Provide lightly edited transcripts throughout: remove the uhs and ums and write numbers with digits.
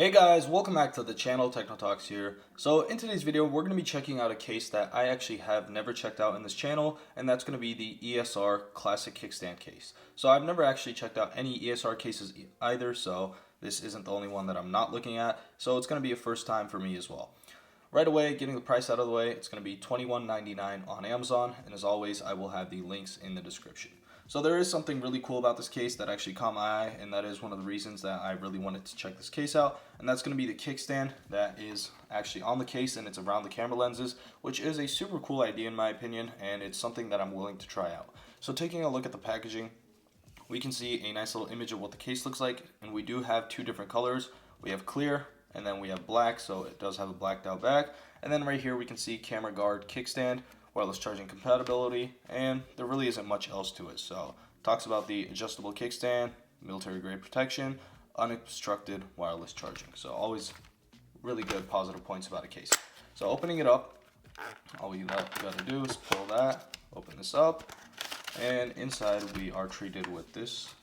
Hey guys, welcome back to the channel. Techno Talks here. So in today's video, we're going to be checking out a case that I actually have never checked out in this channel, and that's going to be the ESR Classic Kickstand Case. So I've never actually checked out any ESR cases either, so this isn't the only one that I'm not looking at. So it's going to be a first time for me as well. Right away, getting the price out of the way, it's going to be $21.99 on Amazon, and as always, I will have the links in the description. So there is something really cool about this case that actually caught my eye, and that is one of the reasons that I really wanted to check this case out, and that's going to be the kickstand that is actually on the case, and it's around the camera lenses, which is a super cool idea in my opinion, and it's something that I'm willing to try out. So taking a look at the packaging, we can see a nice little image of what the case looks like, and we do have two different colors. We have clear, and then we have black, so it does have a blacked out back, and then right here we can see camera guard kickstand, wireless charging compatibility, and there really isn't much else to it. So it talks about the adjustable kickstand, military grade protection, unobstructed wireless charging. So always really good positive points about a case. So opening it up, all you gotta do is pull that, open this up, and inside we are treated with this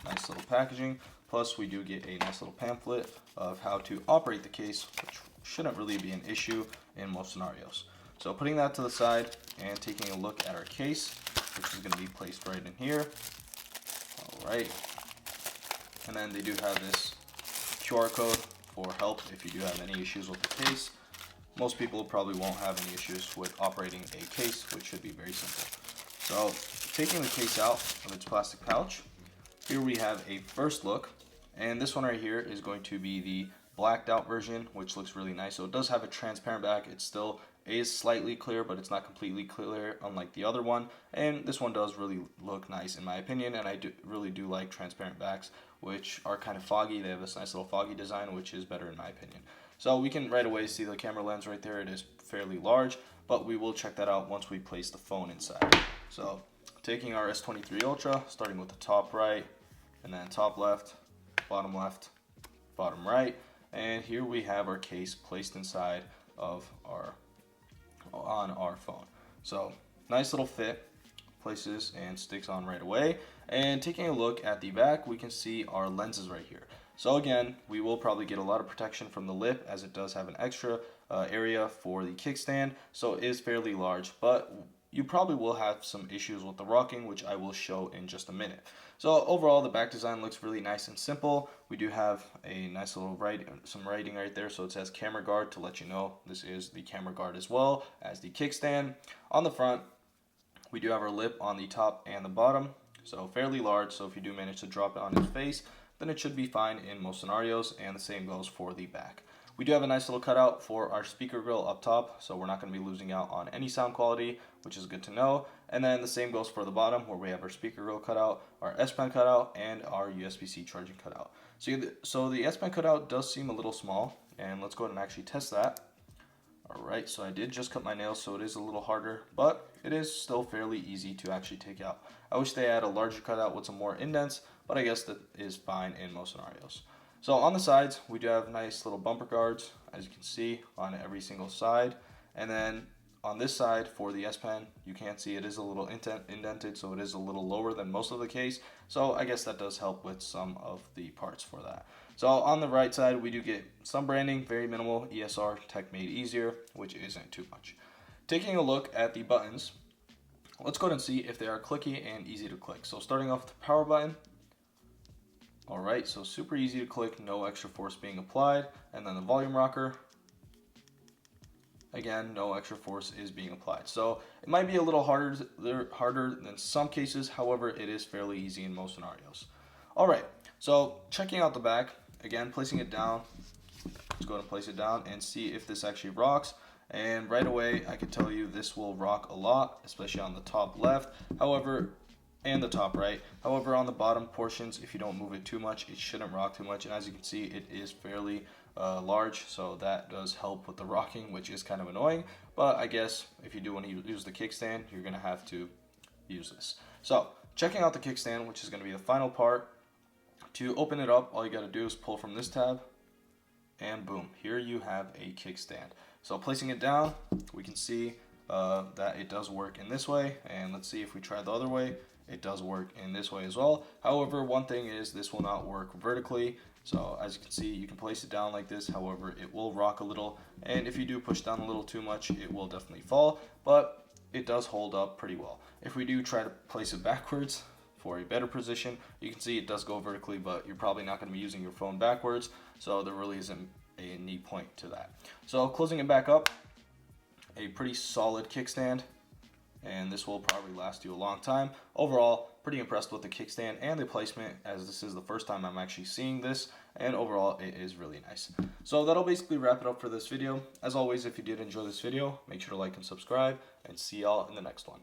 nice little packaging. Plus we do get a nice little pamphlet of how to operate the case, which shouldn't really be an issue in most scenarios. So putting that to the side and taking a look at our case, which is going to be placed right in here. Alright. And then they do have this QR code for help if you do have any issues with the case. Most people probably won't have any issues with operating a case, which should be very simple. So taking the case out of its plastic pouch, here we have a first look. And this one right here is going to be the blacked out version, which looks really nice. So it does have a transparent back. It still is slightly clear, but it's not completely clear unlike the other one. And this one does really look nice in my opinion, and I really do like transparent backs, which are kind of foggy. They have this nice little foggy design, which is better in my opinion. So we can right away see the camera lens right there. It is fairly large, but we will check that out once we place the phone inside. So taking our S23 Ultra, starting with the top right, and then top left, bottom right, and here we have our case placed inside of on our phone. So nice little fit, places and sticks on right away. And taking a look at the back, we can see our lenses right here. So again, we will probably get a lot of protection from the lip, as it does have an extra area for the kickstand, so it is fairly large, but you probably will have some issues with the rocking, which I will show in just a minute. So overall, the back design looks really nice and simple. We do have a nice little some writing right there. So it says camera guard to let you know this is the camera guard as well as the kickstand. On the front, we do have our lip on the top and the bottom. So fairly large. So if you do manage to drop it on his face, then it should be fine in most scenarios. And the same goes for the back. We do have a nice little cutout for our speaker grill up top, so we're not going to be losing out on any sound quality, which is good to know. And then the same goes for the bottom, where we have our speaker grill cutout, our S Pen cutout, and our USB-C charging cutout. So the S Pen cutout does seem a little small, and let's go ahead and actually test that. Alright, so I did just cut my nails, so it is a little harder, but it is still fairly easy to actually take out. I wish they had a larger cutout with some more indents, but I guess that is fine in most scenarios. So on the sides, we do have nice little bumper guards, as you can see, on every single side. And then on this side, for the S Pen, you can't see it is a little indented, so it is a little lower than most of the case. So I guess that does help with some of the parts for that. So on the right side, we do get some branding, very minimal, ESR, tech made easier, which isn't too much. Taking a look at the buttons, let's go ahead and see if they are clicky and easy to click. So starting off with the power button. Alright, so super easy to click, no extra force being applied. And then the volume rocker, again, no extra force is being applied. So it might be a little harder than some cases, however, it is fairly easy in most scenarios. Alright, so checking out the back, again, placing it down. Let's go ahead and place it down and see if this actually rocks. And right away, I can tell you this will rock a lot, especially on the top left. However, and the top right. However, on the bottom portions, if you don't move it too much, it shouldn't rock too much. And as you can see, it is fairly large, so that does help with the rocking, which is kind of annoying. But I guess if you do want to use the kickstand, you're going to have to use this. So checking out the kickstand, which is going to be the final part. To open it up, all you got to do is pull from this tab, and boom, here you have a kickstand. So placing it down, we can see that it does work in this way. And let's see if we try the other way. It does work in this way as well. However, one thing is this will not work vertically. So as you can see, you can place it down like this. However, it will rock a little, and if you do push down a little too much, it will definitely fall, but it does hold up pretty well. If we do try to place it backwards for a better position, you can see it does go vertically, but you're probably not going to be using your phone backwards, so there really isn't a neat point to that. So closing it back up, a pretty solid kickstand, and this will probably last you a long time. Overall, pretty impressed with the kickstand and the placement, as this is the first time I'm actually seeing this, and overall it is really nice. So that'll basically wrap it up for this video. As always, if you did enjoy this video, make sure to like and subscribe, and see y'all in the next one.